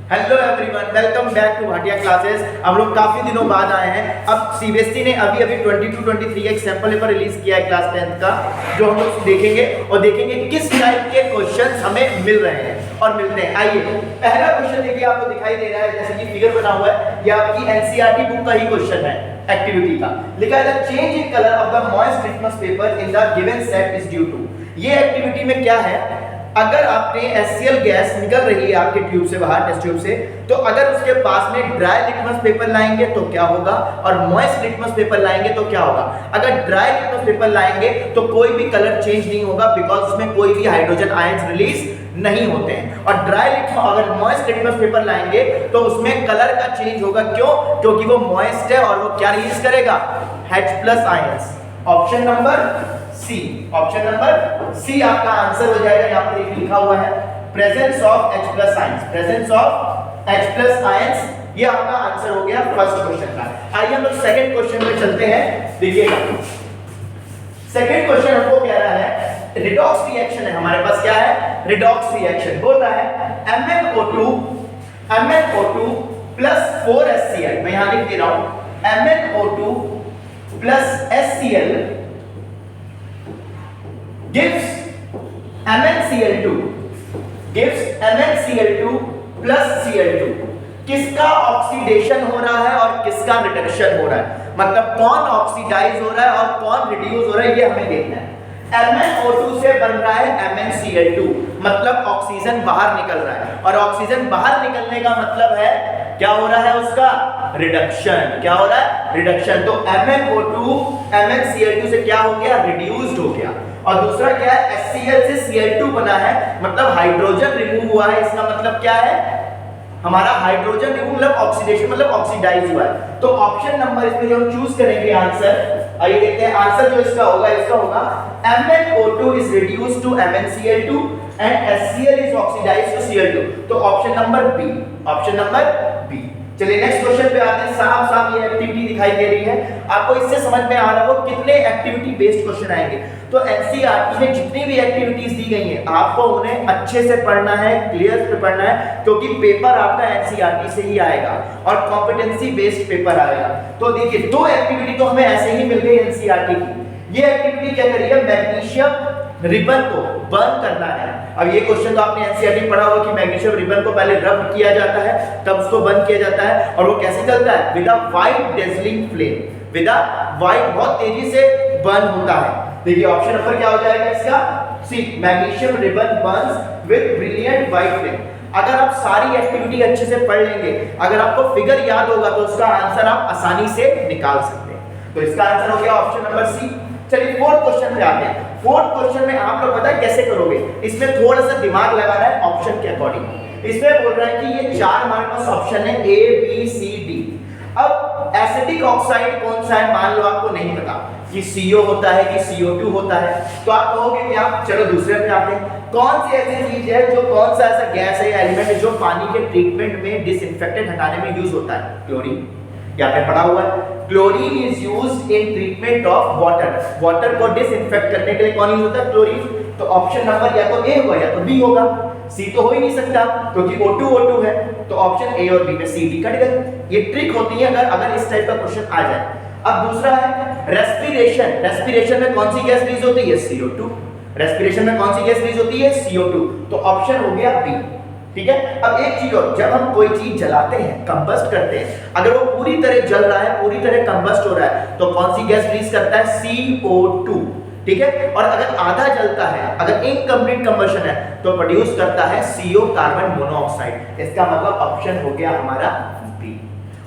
Hello everyone, welcome back to Bhatia classes. हम लोग काफी दिनों बाद आए हैं। अब सीबीएसई ने अभी 22-23 एक सैंपल पेपर रिलीज किया है क्लास 10 का, जो हम लोग देखेंगे और देखेंगे किस टाइप के क्वेश्चंस हमें मिल रहे हैं और मिलते हैं। आइए, पहला क्वेश्चन देखिए, आपको दिखाई दे रहा है जैसे कि फिगर बना हुआ है, ये आपकी एनसीईआरटी बुक का ही क्वेश्चन है, एक्टिविटी का। लिखा है change in colour of the moist litmus paper in the given set is due to. ये एक्टिविटी में क्या है, अगर आपने HCl गैस निकल रही है आपके ट्यूब से बाहर, टेस्ट ट्यूब से, तो अगर उसके पास में ड्राई लिटमस पेपर लाएंगे तो क्या होगा और मॉइस्ट लिटमस पेपर लाएंगे तो क्या होगा। अगर ड्राई लिटमस पेपर लाएंगे तो कोई भी कलर चेंज नहीं होगा, बिकॉज उसमें कोई भी हाइड्रोजन आयंस रिलीज नहीं होते हैं। और ड्राई लिटमस, अगर मॉइस्ट लिटमस पेपर लाएंगे तो उसमें कलर का चेंज होगा। क्यों? क्योंकि वो मॉइस्ट है और वो क्या रिलीज करेगा, H+ ions. Option number C, option number C आपका आंसर हो जाएगा। यहाँ पर लिखा हुआ है presence of H+ ions, presence of H+ ions, ये आपका आंसर हो गया फर्स्ट क्वेश्चन का। आइए हम लोग सेकंड क्वेश्चन में चलते हैं। देखिएगा, सेकंड क्वेश्चन हमको कह रहा है रिडॉक्स रिएक्शन है हमारे पास। क्या है? Redox reaction. बोल रहा है MnO2 प्लस 4HCl, मैं यहां लिख दे रहा हूं MnO2 plus HCl gives MnCl2 plus Cl2। किसका ऑक्सीडेशन हो रहा है और किसका रिडक्शन हो रहा है, मतलब कौन ऑक्सीडाइज हो रहा है और कौन रिड्यूस हो रहा है, ये हमें देखना है। MnO2 से बन रहा है MnCl2, मतलब ऑक्सीजन बाहर निकल रहा है, और ऑक्सीजन बाहर निकलने का मतलब है क्या हो रहा है, उसका रिडक्शन। क्या हो रहा है? रिडक्शन। तो MnO2 MnCl2 से क्या हो गया, रिड्यूस्ड हो गया। और दूसरा क्या है, HCl से Cl2 बना है, मतलब हाइड्रोजन रिमूव हुआ है। इसका मतलब क्या है, हमारा हाइड्रोजन रिमूव मतलब ऑक्सीडेशन, मतलब ऑक्सीडाइज हुआ है। तो ऑप्शन नंबर इसमें जो हम चूज करेंगे आंसर, आइए देखते हैं आंसर जो इसका होगा MnO2 is reduced to MnCl2 and HCl is oxidized to Cl2। तो option number B, option number B. चलिए नेक्स्ट क्वेश्चन पे आते हैं। साफ साफ ये एक्टिविटी दिखाई दे रही है आपको, इससे समझ में आ रहा है वो कितने एक्टिविटी बेस्ड क्वेश्चन आएंगे। तो एनसीईआरटी में जितनी भी एक्टिविटीज दी गई हैं आपको उन्हें अच्छे से पढ़ना है, क्लियर से पढ़ना है, क्योंकि पेपर आपका एनसीईआरटी से ही आएगा और कॉम्पिटेंसी बेस्ड पेपर आएगा। तो देखिए, दो एक्टिविटी तो हमें ऐसे ही मिल गई एनसीईआरटी की। ये एक्टिविटी क्या करी है, मैग्नीशियम रिबन को बर्न करना है। अब ये क्वेश्चन तो आपने एनसीईआरटी पढ़ा होगा कि मैग्नीशियम रिबन को पहले रब किया जाता है, तब उसको बर्न किया जाता है, और वो कैसे चलता है, with a white dazzling flame, with a white, बहुत तेजी से बर्न होता है। देखिए ऑप्शन नंबर क्या हो जाएगा इसका, C, magnesium ribbon burns with brilliant white flame. अगर आप सारी एक्टिविटी अच्छे से पढ़ लेंगे, अगर आपको फिगर याद होगा तो उसका आंसर आप आसानी से निकाल सकते हैं। तो इसका आंसर हो गया ऑप्शन नंबर सी। चलिए फोर्थ क्वेश्चन पे आते हैं। फोर्थ क्वेश्चन में आप लोग पता है कैसे करोगे, इसमें थोड़ा सा दिमाग लगाना है ऑप्शन के अकॉर्डिंग। इसमें बोल रहा है कि ये 4 हमारे पास ऑप्शन है A B C D। अब एसिडिक ऑक्साइड कौन सा है, मान लो आपको नहीं पता कि CO होता है कि CO2 होता है, तो आप कहोगे कि आप चलो दूसरे पे आते हैं। कौन सी ऐसी चीज है जो, कौन सा ऐसा गैस है या एलिमेंट है जो पानी के ट्रीटमेंट में डिसइंफेक्टेंट हटाने में यूज होता है, क्लोरीन। यहाँ पे पढ़ा हुआ है chlorine is used in treatment of water. Water को डिसइंफेक्ट करने के लिए कौन यूज होता है, क्लोरीन। तो ऑप्शन नंबर या तो ए होगा या तो बी होगा, सी तो हो ही नहीं सकता क्योंकि O2 है। तो ऑप्शन ए और बी में सी डी कट गए। ये ट्रिक होती है अगर इस टाइप का क्वेश्चन आ जाए। अब दूसरा है रेस्पिरेशन। रेस्पिरेशन में कौन सी गैस रिलीज होती है, CO2। रेस्पिरेशन में कौन सी गैस रिलीज होती है, CO2। तो ऑप्शन हो गया बी, ठीक है। अब एक चीज और, जब हम कोई चीज जलाते हैं, कंबस्ट करते हैं, अगर वो पूरी तरह जल रहा है, पूरी तरह कंबस्ट हो रहा है, तो कौन सी गैस रिलीज करता है, CO2, ठीक है। और अगर आधा जलता है, अगर इनकम्प्लीट कंबशन है, तो प्रोड्यूस करता है CO, कार्बन मोनोऑक्साइड। इसका मतलब ऑप्शन हो गया हमारा बी।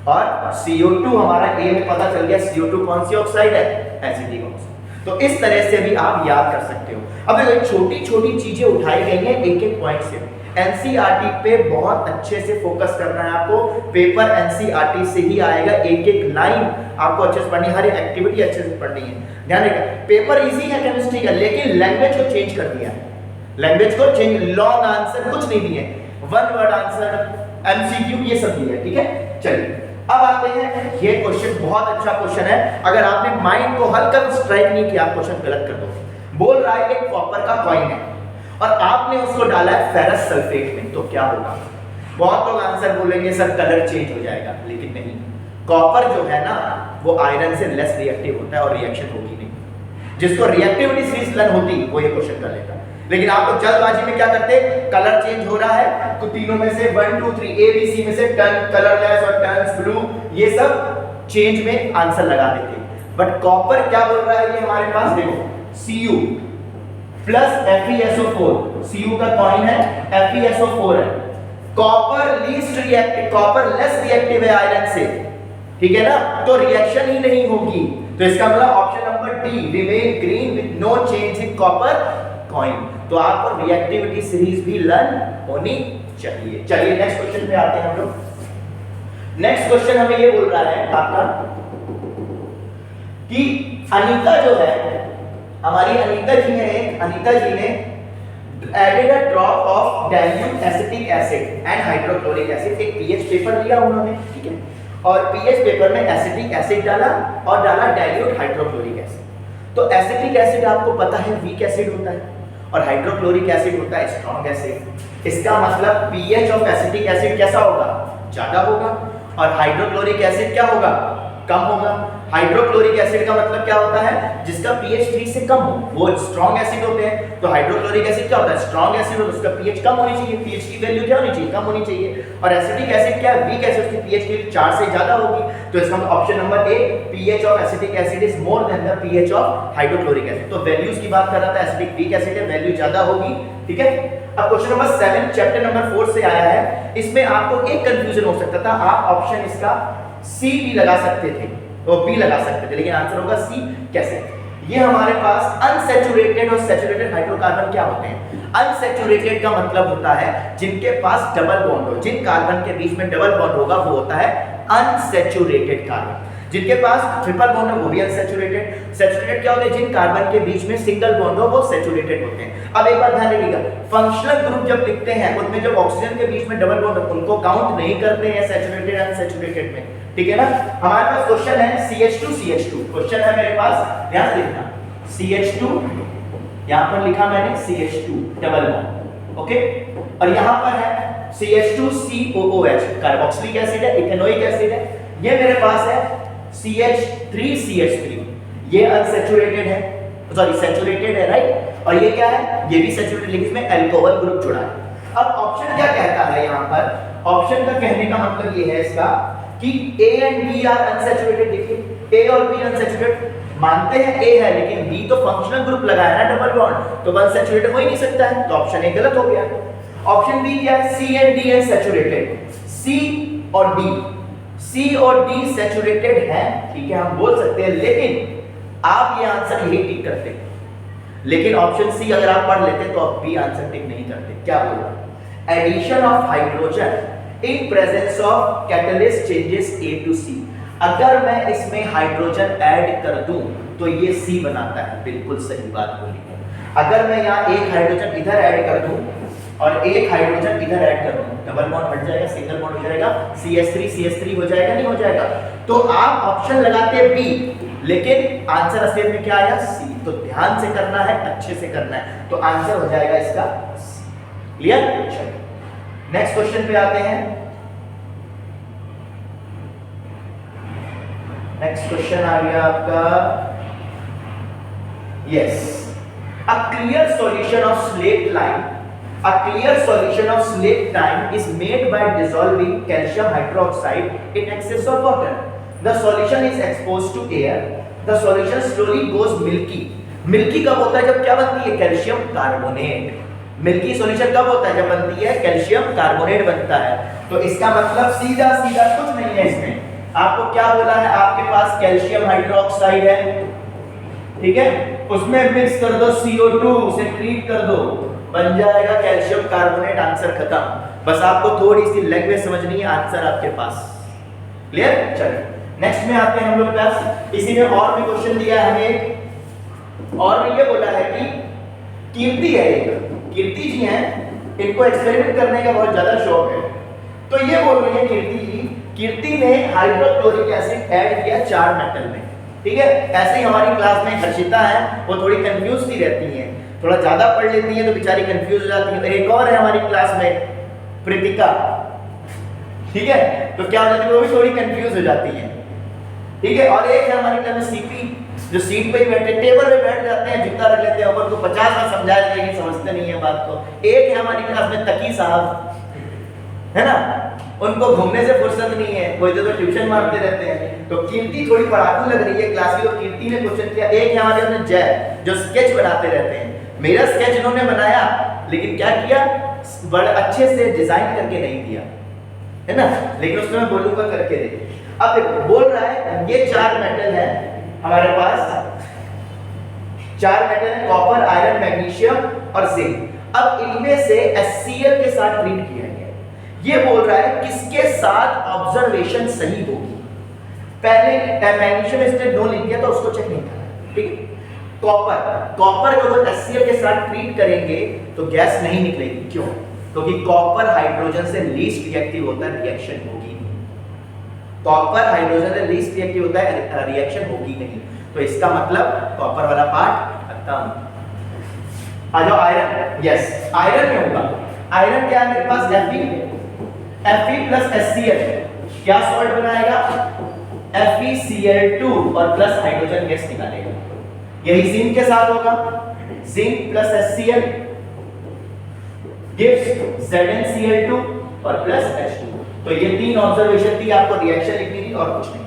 और CO2 हमारा ए में पता चल गया, CO2 कौन सी ऑक्साइड है, एसिडिक ऑक्साइड। तो इस तरह से भी आप याद कर सकते हो। अब देखो छोटी छोटी चीजें उठाई गई हैं एक एक पॉइंट से। एनसीईआरटी पे बहुत अच्छे से फोकस करना है आपको, पेपर एनसीईआरटी से ही आएगा, एक एक लाइन आपको अच्छे से पढ़नी है, हर एक एक्टिविटी अच्छे से पढ़नी है। ध्यान रखिए, पेपर इजी है केमिस्ट्री का, लेकिन लैंग्वेज को चेंज कर दिया है। लैंग्वेज को चेंज, लॉन्ग आंसर कुछ नहीं दिए, वन वर्ड आंसर, एमसीक्यू ये सब दिया है, ठीक है। चलिए अब आते हैं, ये क्वेश्चन बहुत अच्छा क्वेश्चन है। अगर आपने माइंड को हल्का स्ट्राइक नहीं किया, क्वेश्चन गलत कर दो। बोल रहा है एक कॉपर का कॉइन है और आपने उसको डाला है फेरस सल्फेट में, तो क्या होगा। बहुत लोग आंसर बोलेंगे सर कलर चेंज हो जाएगा, लेकिन नहीं, कॉपर जो है ना वो आयरन से लेस रिएक्टिव होता है और रिएक्शन होगी नहीं। जिसको रिएक्टिविटी सीरीज लन होती वो ये क्वेश्चन कर लेता। लेकिन आप लोग जल्दबाजी में क्या करते, कलर चेंज हो रहा है तो तीनों में से 1 2 3 ए बी सी में से टर्न कलरलेस और टर्न्स ब्लू ये सब चेंज में आंसर लगा देते। बट कॉपर क्या बोल रहा है, ये हमारे पास देखो Cu प्लस FeSO4, Cu का कॉइन है, FeSO4 है। Copper least reactive, copper less reactive है आयरन से, ठीक है ना, तो रिएक्शन ही नहीं होगी। तो इसका मतलब option number D, remain green with no change in copper coin. तो आपको रिएक्टिविटी सीरीज भी लर्न होनी चाहिए। चलिए नेक्स्ट क्वेश्चन पे आते हैं हम लोग। नेक्स्ट क्वेश्चन हमें ये बोल रहा है आपका कि अनीता जो है हमारी, अनीता जी ने added a drop of dilute acetic acid and hydrochloric acid. एक पीएच पेपर लिया उन्होंने, ठीक है, और पीएच पेपर में एसिटिक एसिड डाला और डाला डाइल्यूट हाइड्रोक्लोरिक एसिड। तो एसिटिक एसिड आपको पता है वीक एसिड होता है और हाइड्रोक्लोरिक एसिड होता है स्ट्रॉन्ग एसिड। इसका मतलब पीएच ऑफ एसिटिक एसिड कैसा होगा, ज्यादा होगा, और हाइड्रोक्लोरिक एसिड क्या होगा, कम होगा। हाइड्रोक्लोरिक एसिड का मतलब क्या होता है, जिसका pH 3 से कम हो, वो स्ट्रॉन्ग एसिड होते हैं। तो हाइड्रोक्लोरिक एसिड क्या होता है, स्ट्रॉन्ग एसिड, और उसका pH कम होनी चाहिए, pH की वैल्यू क्या होनी चाहिए, कम होनी चाहिए। और एसिटिक एसिड क्या है, वीक एसिड, उसकी pH वैल्यू 4 से ज्यादा होगी। तो इसका मतलब option number A, pH of acetic acid is more than the pH of hydrochloric acid. तो वैल्यूज की बात कर रहा था, एसिटिक वीक एसिड है, वैल्यू ज्यादा होगी, ठीक है। अब क्वेश्चन नंबर 7 चैप्टर नंबर 4 से आया है। इसमें आपको एक कंफ्यूजन हो सकता था, आप ऑप्शन इसका सी भी लगा सकते थे, तो बी लगा सकते थे, लेकिन आंसर होगा सी। कैसे, ये हमारे पास अनसैचुरेटेड और सैचुरेटेड हाइड्रोकार्बन क्या होते हैं। अनसैचुरेटेड का मतलब होता है जिनके पास डबल बॉन्ड हो, जिन कार्बन के बीच में डबल बॉन्ड होगा वो होता है अनसैचुरेटेड कार्बन। जिनके पास ट्रिपल बॉन्ड हो वो भी अनसैचुरेटेड। सैचुरेटेड क्या होते हैं, जिन कार्बन के बीच में सिंगल बॉन्ड हो वो सैचुरेटेड होते हैं। अब एक बात ध्यान रखिएगा, फंक्शनल ग्रुप जब लिखते हैं उनमें जब ऑक्सीजन के बीच में डबल बॉन्ड हो उनको काउंट नहीं करते हैं सैचुरेटेड अनसैचुरेटेड में, ठीक है ना। हमारे पास क्वेश्चन है CH2 क्वेश्चन है मेरे पास, ध्यान से देखना, CH2 यहां पर लिखा मैंने CH2 डबल बॉन्ड, ओके, और यहां पर है CH2COOH कार्बोक्सिलिक एसिड है, इथेनोइक एसिड है। ये मेरे पास है CH3CH3, ये अनसैचुरेटेड है, सॉरी सैचुरेटेड है, राइट, और ये क्या है, ये भी सैचुरेटेड, लेकिन इसमें अल्कोहल ग्रुप जुड़ा है। अब ऑप्शन क्या कहता है यहां पर, ऑप्शन का कहने का मतलब ये है इसका कि A and B are unsaturated. देखिए A और B अनसैचुरेटेड, मानते हैं A है लेकिन B तो फंक्शनल ग्रुप लगाया ना डबल बॉन्ड, तो अनसैचुरेटेड हो ही नहीं सकता है, तो ऑप्शन ए गलत हो गया। ऑप्शन बी क्या है, C and D unsaturated, C और D सैचुरेटेड है, ठीक है, हम बोल सकते हैं, लेकिन आप ये आंसर यही टिक करते, लेकिन ऑप्शन सी अगर आप पढ़ लेते तो आप बी आंसर टिक नहीं करते। क्या बोल रहा है, addition of hydrogen in presence of catalyst changes A to C। अगर मैं इसमें हाइड्रोजन ऐड कर दूं तो ये C बनाता है, बिल्कुल सही बात बोली है। अगर मैं यहाँ एक हाइड्रोजन इधर ऐड कर दूं और एक हाइड्रोजन इधर ऐड कर दूं, डबल बॉन्ड हट जाएगा, सिंगल बॉन्ड हो जाएगा, CH3 हो जाएगा, नहीं हो जाएगा। तो आप ऑप्शन लगाते हैं बी, लेकिन आंसर असली में क्या आया, सी। तो ध्यान से करना है, अच्छे से करना है, तो आंसर हो जाएगा इसका क्लियर। नेक्स्ट क्वेश्चन पे आते हैं। नेक्स्ट क्वेश्चन आ गया आपका, yes, a clear solution of slaked lime, a clear solution of slate lime is made by dissolving calcium hydroxide in excess of water. The solution is exposed to air. The solution slowly goes milky. Milky कब होता है, जब क्या बनती है, calcium carbonate. Milky solution कब होता है, जब बनती है कैल्शियम कार्बोनेट बनता है। तो इसका मतलब सीधा सीधा कुछ नहीं है, इसमें आपको क्या बोला है, आपके पास कैल्शियम हाइड्रोक्साइड है, ठीक है, उसमें मिक्स कर दो CO2 से ट्रीट कर दो, बन जाएगा कैल्शियम कार्बोनेट, आंसर खत्म। बस आपको थोड़ी सी लैंग्वेज समझनी है, आंसर आपके पास क्लियर। चलिए नेक्स्ट में आते हैं हम लोग पास। इसी में और भी क्वेश्चन दिया है हमें, और में ये बोला है कि कीर्ति है, एक कीर्ति जी हैं, इनको एक्सपेरिमेंट करने का बहुत ज्यादा शौक है। तो ये बोल रही है कीर्ति जी, कीर्ति ने हाइड्रोक्लोरिक एसिड ऐड किया 4 मेटल में, ठीक है। ऐसे ही हमारी क्लास में हर्षिता है, वो थोड़ी कंफ्यूज सी रहती है, थोड़ा ज्यादा पढ़ लेती है तो बेचारी कंफ्यूज हो जाती है। एक और है हमारी क्लास में प्रीतिका, ठीक है, तो क्या हो जाती है, वो भी थोड़ी कंफ्यूज हो जाती है। ठीक है, और एक है हमारी क्लास में सीपी, जो सीट पे ही बैठे टेबल पे बैठ जाते हैं, जूता रख लेते हैं ऊपर, को 50 बार समझाया लेकिन समझते नहीं है बात को। एक है हमारी क्लास में तकी साहब, है ना, उनको घूमने से फुर्सत नहीं है, कोई तो ट्यूशन मारते रहते हैं। तो कीर्ति थोड़ी पढ़ाकू लग रही है क्लास की, तो कीर्ति ने क्वेश्चन किया। एक है हमारे अपने जय, जो स्केच बनाते रहते हैं, मेरा स्केच इन्होंने बनाया लेकिन क्या किया, बड़े अच्छे से डिजाइन करके नहीं दिया, है ना, लेकिन उसमें मैं बोलूंगा करके दे। अब देखो बोल रहा है ये 4 मेटल है हमारे पास, 4 मेटल है, कॉपर, आयरन, मैग्नीशियम और जिंक। अब इनमें से HCl के साथ ट्रीट किया गया, ये बोल रहा है किसके साथ ऑब्जर्वेशन सही होगी। पहले मैग्नीशियम इसने नो लिख दिया तो उसको चेक नहीं करना, ठीक है। कॉपर को अगर HCl के साथ ट्रीट करेंगे तो गैस नहीं निकलेगी, क्यों, क्योंकि कॉपर हाइड्रोजन से लीस्ट रिएक्टिव होता है, रिएक्शन होगी नहीं। कॉपर हाइड्रोजन से लीस्ट रिएक्टिव होता है, रिएक्शन होगी नहीं, तो इसका मतलब कॉपर वाला पार्ट खत्म। आ जाओ आयरन, यस आयरन में होगा। आयरन क्या है मेरे पास, Fe प्लस HCl, क्या सॉल्ट बनाएगा, FeCl2 और प्लस हाइड्रोजन गैस निकालेगा। यही जिंक के साथ होगा, zinc plus HCl gives ZnCl2 और प्लस H2। तो ये 3 ऑब्जर्वेशन थी, आपको रिएक्शन लिखनी थी और कुछ नहीं।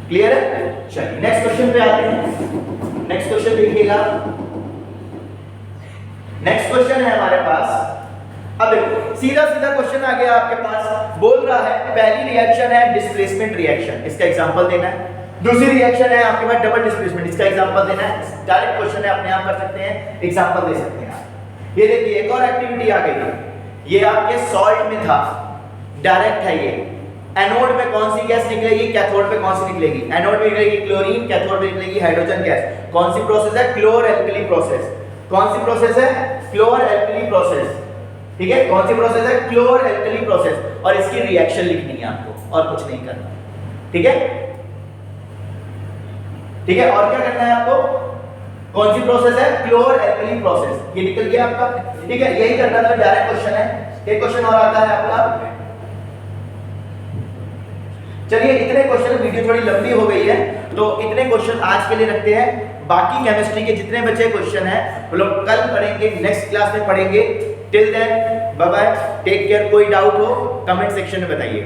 क्लियर है, चलिए नेक्स्ट क्वेश्चन पे आते हैं। नेक्स्ट क्वेश्चन देखिएगा, नेक्स्ट क्वेश्चन है हमारे पास। अब देखो सीधा सीधा क्वेश्चन आ गया आपके पास, बोल रहा है पहली रिएक्शन है डिस्प्लेसमेंट रिएक्शन, इसका एग्जांपल देना है। दूसरी रिएक्शन है आपके पास डबल डिस्प्लेसमेंट, इसका एग्जांपल देना है। डायरेक्ट क्वेश्चन है, अपने आप कर सकते हैं, एग्जांपल दे सकते हैं आप। ये देखिए एक और एक्टिविटी आ गई है, ये आपके सॉल्ट में था, डायरेक्ट है ये। एनोड में कौन सी गैस निकलेगी, कैथोड पे कौन सी निकलेगी, एनोड में निकलेगी क्लोरीन, कैथोड में निकलेगी हाइड्रोजन गैस। कौन सी प्रोसेस है, क्लोर एल्कली प्रोसेस। कौन सी प्रोसेस है, क्लोर एल्कली प्रोसेस, ठीक है, कौन सी प्रोसेस है, क्लोर एल्कली प्रोसेस। और इसकी रिएक्शन लिखनी है आपको और कुछ नहीं करना, ठीक है, ठीक है। और क्या करना है आपको, कौन सी प्रोसेस है, क्लोर एल्कली प्रोसेस, ये निकल गया आपका, ठीक है, यही करना था, डायरेक्ट क्वेश्चन है। एक क्वेश्चन और आता है आपका, चलिए इतने क्वेश्चन, वीडियो थोड़ी लंबी हो गई है तो इतने क्वेश्चन आज के लिए रखते हैं। बाकी केमिस्ट्री के जितने बचे क्वेश्चन हैं वो लोग कल पढ़ेंगे, नेक्स्ट क्लास में पढ़ेंगे। Till then bye bye, take care. कोई डाउट हो कमेंट सेक्शन में बताइए।